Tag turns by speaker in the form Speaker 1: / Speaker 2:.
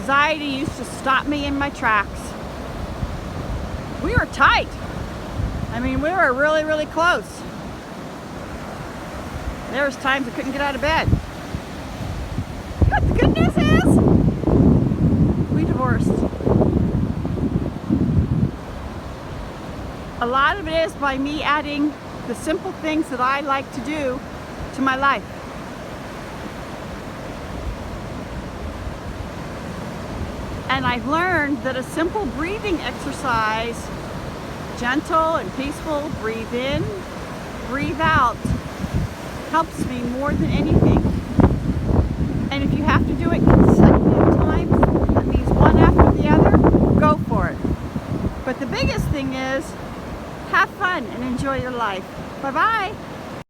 Speaker 1: anxiety used to stop me in my tracks. We were tight. I mean, we were really, really close. There was times I couldn't get out of bed. But the good news is, we divorced. A lot of it is by me adding the simple things that I like to do to my life. And I've learned that a simple breathing exercise, gentle and peaceful, breathe in, breathe out, helps me more than anything. And if you have to do it consecutive times, that means one after the other, go for it. But the biggest thing is, have fun and enjoy your life. Bye-bye.